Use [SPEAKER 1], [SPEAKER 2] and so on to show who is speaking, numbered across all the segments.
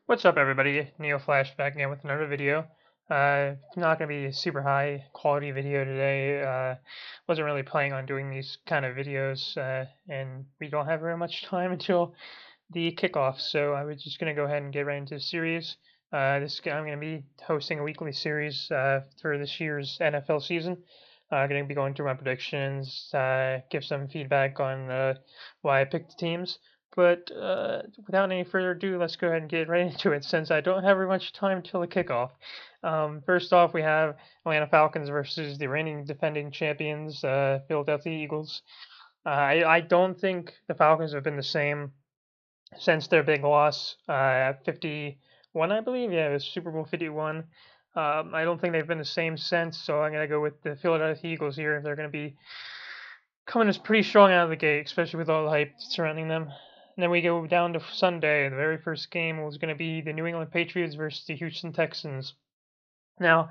[SPEAKER 1] What's up, everybody? Neo Flash back again with another video. Not going to be a super high quality video today. Wasn't really planning on doing these kind of videos, and we don't have very much time until the kickoff, so I was just going to go ahead and get right into the series. I'm going to be hosting a weekly series for this year's NFL season. I'm going to be going through my predictions, give some feedback on why I picked the teams. But without any further ado, let's go ahead and get right into it since I don't have very much time till the kickoff. First off, we have Atlanta Falcons versus the reigning defending champions, Philadelphia Eagles. I don't think the Falcons have been the same since their big loss at 51, I believe. Yeah, it was Super Bowl 51. I don't think they've been the same since, so I'm going to go with the Philadelphia Eagles here. They're going to be coming as pretty strong out of the gate, especially with all the hype surrounding them. And then we go down to Sunday. The very first game was going to be the New England Patriots versus the Houston Texans. Now,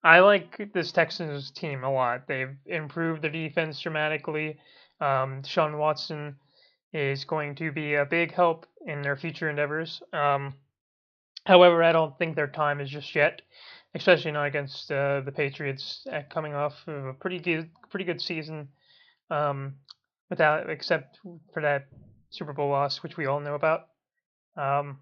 [SPEAKER 1] I like this Texans team a lot. They've improved their defense dramatically. Deshaun Watson is going to be a big help in their future endeavors. However, I don't think their time is just yet, especially not against the Patriots coming off of a pretty good season. Um, without except for that Super Bowl loss, which we all know about. Um,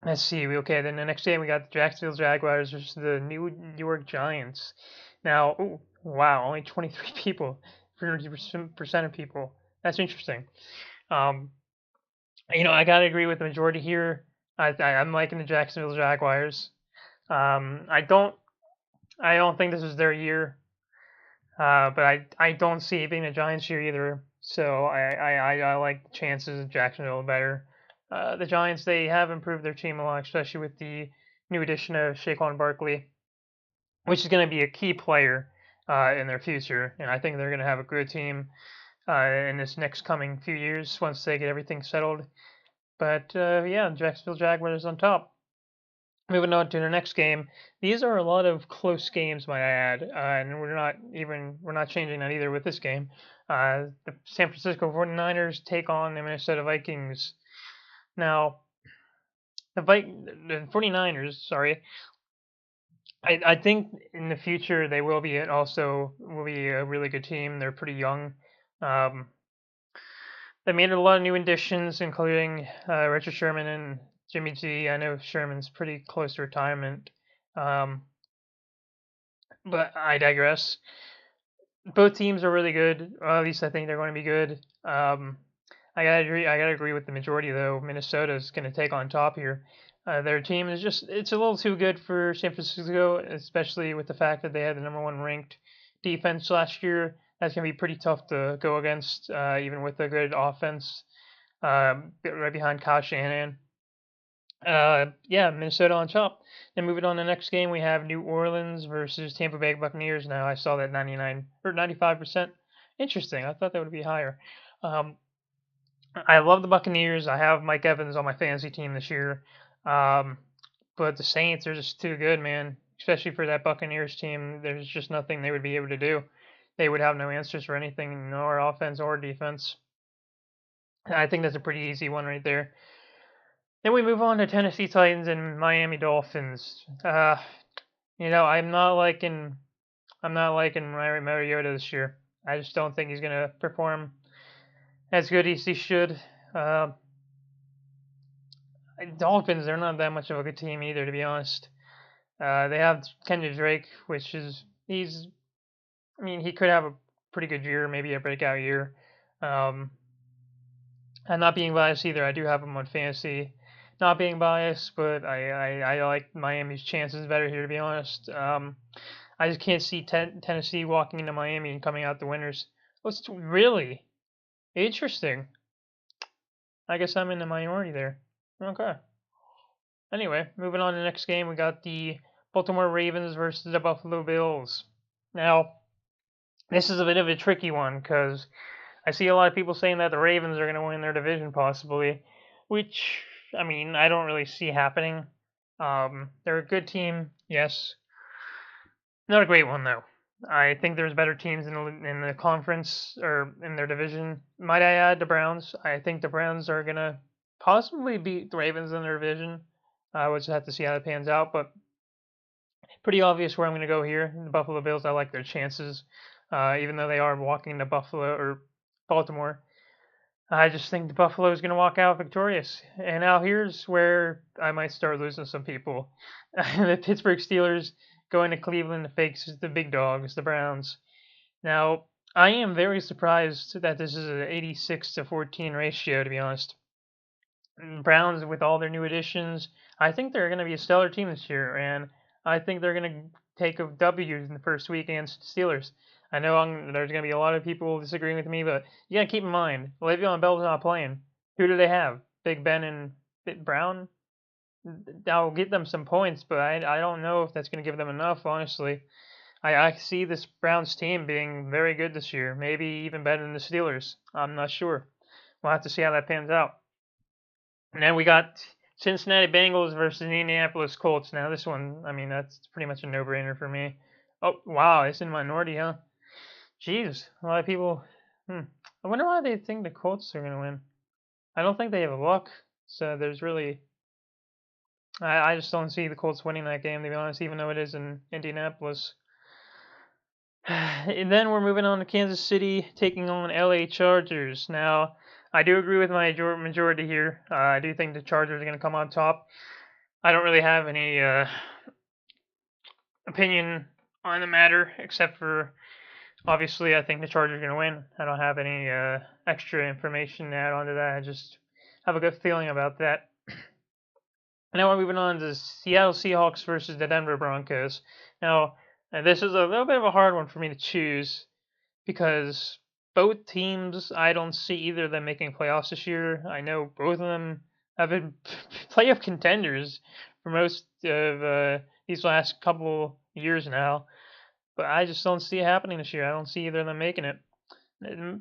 [SPEAKER 1] let's see. Okay, then the next game we got the Jacksonville Jaguars versus the New York Giants. Now, ooh, wow, only 23 people, 30% of people. That's interesting. Um, I gotta agree with the majority here. I'm liking the Jacksonville Jaguars. I don't think this is their year. But I don't see it being the Giants here either. So I like the chances of Jacksonville better. The Giants, they have improved their team a lot, especially with the new addition of Saquon Barkley, which is going to be a key player in their future. And I think they're going to have a good team in this next coming few years once they get everything settled. But yeah, Jacksonville Jaguars on top. Moving on to the next game, these are a lot of close games, might I add, and we're not changing that either with this game. The San Francisco 49ers take on the Minnesota Vikings. Now, the 49ers, sorry, I think in the future they will be a really good team. They're pretty young. Um, they made a lot of new additions, including Richard Sherman and Jimmy G. I know Sherman's pretty close to retirement, um, but I digress. Both teams are really good. Or at least I think they're going to be good. I gotta agree. I gotta agree with the majority though. Minnesota's going to take on top here. Their team is it's a little too good for San Francisco, especially with the fact that they had the number one ranked defense last year. That's going to be pretty tough to go against, even with a good offense right behind Kyle Shanahan. Yeah, Minnesota on top. Then moving on to the next game, we have New Orleans versus Tampa Bay Buccaneers. Now I saw that 99 or 95%. Interesting. I thought that would be higher. Um, I love the Buccaneers. I have Mike Evans on my fantasy team this year. Um, but the Saints are just too good, man. Especially for that Buccaneers team, there's just nothing they would be able to do. They would have no answers for anything, nor offense or defense. I think that's a pretty easy one right there. Then we move on to Tennessee Titans and Miami Dolphins. I'm not liking Mariota this year. I just don't think he's gonna perform as good as he should. Dolphins, they're not that much of a good team either, to be honest. They have Kendrick Drake, he could have a pretty good year, maybe a breakout year. Um, I'm not being biased either. I do have him on fantasy. Not being biased, but I like Miami's chances better here, to be honest. I just can't see Tennessee walking into Miami and coming out the winners. Really interesting. I guess I'm in the minority there. Okay. Anyway, moving on to the next game, we got the Baltimore Ravens versus the Buffalo Bills. Now, this is a bit of a tricky one because I see a lot of people saying that the Ravens are going to win their division possibly, which, I don't really see happening. They're a good team, yes. Not a great one, though. I think there's better teams in the conference or in their division. Might I add the Browns? I think the Browns are going to possibly beat the Ravens in their division. I would just have to see how it pans out, but pretty obvious where I'm going to go here. The Buffalo Bills, I like their chances, even though they are walking into Buffalo or Baltimore. I just think the Buffalo is going to walk out victorious. And now here's where I might start losing some people. The Pittsburgh Steelers going to Cleveland to face the big dogs, the Browns. Now, I am very surprised that this is an 86-14 ratio, to be honest. Browns, with all their new additions, I think they're going to be a stellar team this year, and I think they're going to take a W in the first week against the Steelers. I know there's going to be a lot of people disagreeing with me, but you got to keep in mind, Le'Veon Bell's not playing. Who do they have? Big Ben and Brown? I'll get them some points, but I don't know if that's going to give them enough, honestly. I see this Browns team being very good this year, maybe even better than the Steelers. I'm not sure. We'll have to see how that pans out. And then we got Cincinnati Bengals versus Indianapolis Colts. Now this one, I mean, that's pretty much a no-brainer for me. Oh, wow, it's in minority, huh? Jeez, a lot of people. I wonder why they think the Colts are going to win. I don't think they have luck, so there's really... I just don't see the Colts winning that game, to be honest, even though it is in Indianapolis. And then we're moving on to Kansas City taking on LA Chargers. Now, I do agree with my majority here. I do think the Chargers are going to come on top. I don't really have any opinion on the matter, except for, obviously, I think the Chargers are going to win. I don't have any extra information to add on to that. I just have a good feeling about that. Now we're moving on to Seattle Seahawks versus the Denver Broncos. Now, this is a little bit of a hard one for me to choose because both teams, I don't see either of them making playoffs this year. I know both of them have been playoff contenders for most of these last couple years now, but I just don't see it happening this year. I don't see either of them making it.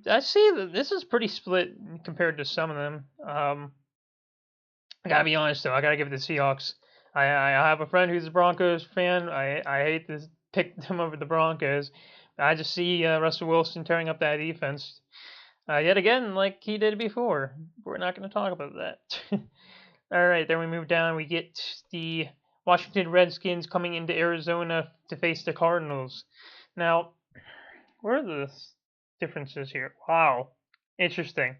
[SPEAKER 1] I see that this is pretty split compared to some of them. I gotta be honest though, I gotta give it to the Seahawks. I have a friend who's a Broncos fan. I hate to pick them over the Broncos. I just see Russell Wilson tearing up that defense yet again, like he did before. We're not going to talk about that. All right, then we move down. We get the Washington Redskins coming into Arizona to face the Cardinals. Now, where are the differences here? Wow, interesting.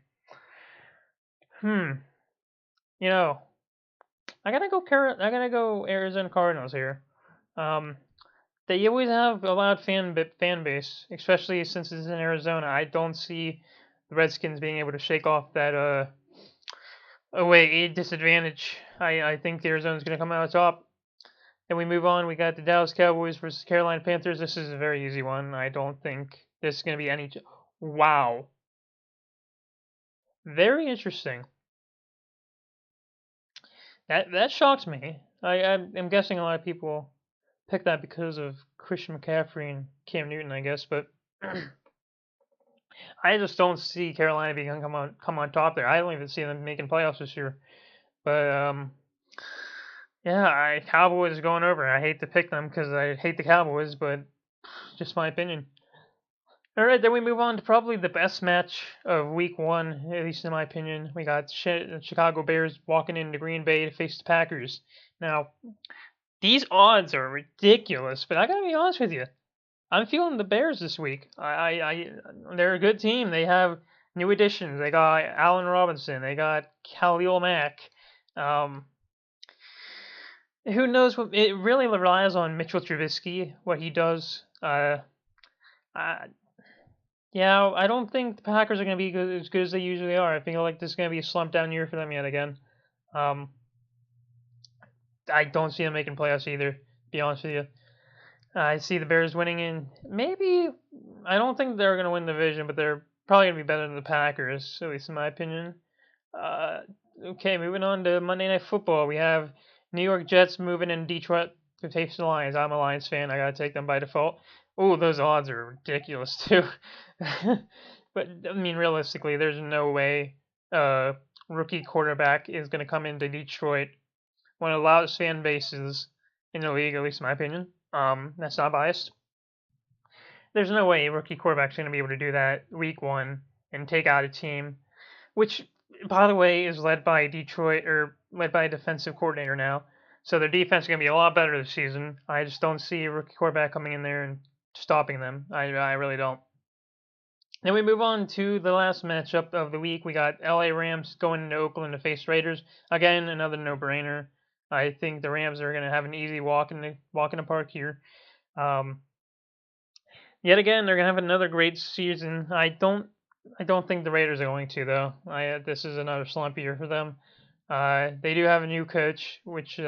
[SPEAKER 1] You know, I gotta go Arizona Cardinals here. They always have a loud fan base, especially since it's in Arizona. I don't see the Redskins being able to shake off that away disadvantage. I think Arizona's going to come out on top. Then we move on. We got the Dallas Cowboys versus Carolina Panthers. This is a very easy one. I don't think this is going to be any... Wow. Very interesting. That shocks me. I'm guessing a lot of people picked that because of Christian McCaffrey and Cam Newton, I guess, but I just don't see Carolina being come on top there. I don't even see them making playoffs this year. But yeah, Cowboys going over. I hate to pick them because I hate the Cowboys, but just my opinion. All right, then we move on to probably the best match of Week 1, at least in my opinion. We got Chicago Bears walking into Green Bay to face the Packers. Now, these odds are ridiculous, but I gotta be honest with you. I'm feeling the Bears this week. They're a good team. They have new additions. They got Allen Robinson. They got Khalil Mack. Who knows what it really relies on Mitchell Trubisky, what he does. Yeah, I don't think the Packers are going to be as good as they usually are. I feel like this is going to be a slump down year for them yet again. I don't see them making playoffs either, to be honest with you. I see the Bears winning in maybe, I don't think they're going to win the division, but they're probably going to be better than the Packers, at least in my opinion. Okay, moving on to Monday Night Football. We have New York Jets moving in Detroit to face the Lions. I'm a Lions fan. I got to take them by default. Oh, those odds are ridiculous, too. But, I mean, realistically, there's no way a rookie quarterback is going to come into Detroit, one of the loudest fan bases in the league, at least in my opinion. That's not biased. There's no way a rookie quarterback's going to be able to do that Week 1 and take out a team, which by the way, is led by Detroit, or led by a defensive coordinator now. So their defense is going to be a lot better this season. I just don't see a rookie quarterback coming in there and stopping them. I really don't. Then we move on to the last matchup of the week. We got LA Rams going into Oakland to face Raiders. Again, another no-brainer. I think the Rams are going to have an easy walk in the park here. Yet again, they're going to have another great season. I don't think the Raiders are going to, though. This is another slump year for them. They do have a new coach, which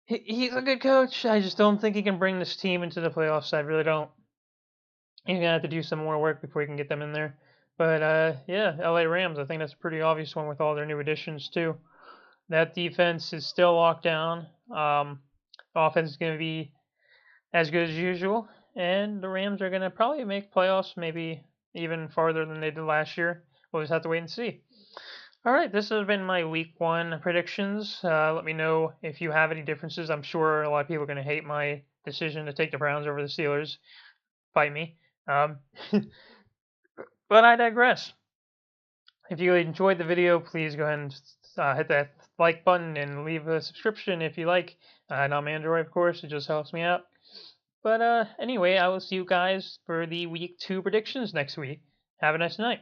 [SPEAKER 1] he's a good coach. I just don't think he can bring this team into the playoffs. I really don't. He's gonna have to do some more work before he can get them in there. But yeah, LA Rams. I think that's a pretty obvious one with all their new additions too. That defense is still locked down. Offense is gonna be as good as usual, and the Rams are gonna probably make playoffs, maybe even farther than they did last year. We'll just have to wait and see. All right, this has been my week 1 predictions. Let me know if you have any differences. I'm sure a lot of people are going to hate my decision to take the Browns over the Steelers. Fight me. But I digress. If you enjoyed the video, please go ahead and hit that like button and leave a subscription if you like. And I'm Android, of course. It just helps me out. But anyway, I will see you guys for the week 2 predictions next week. Have a nice night.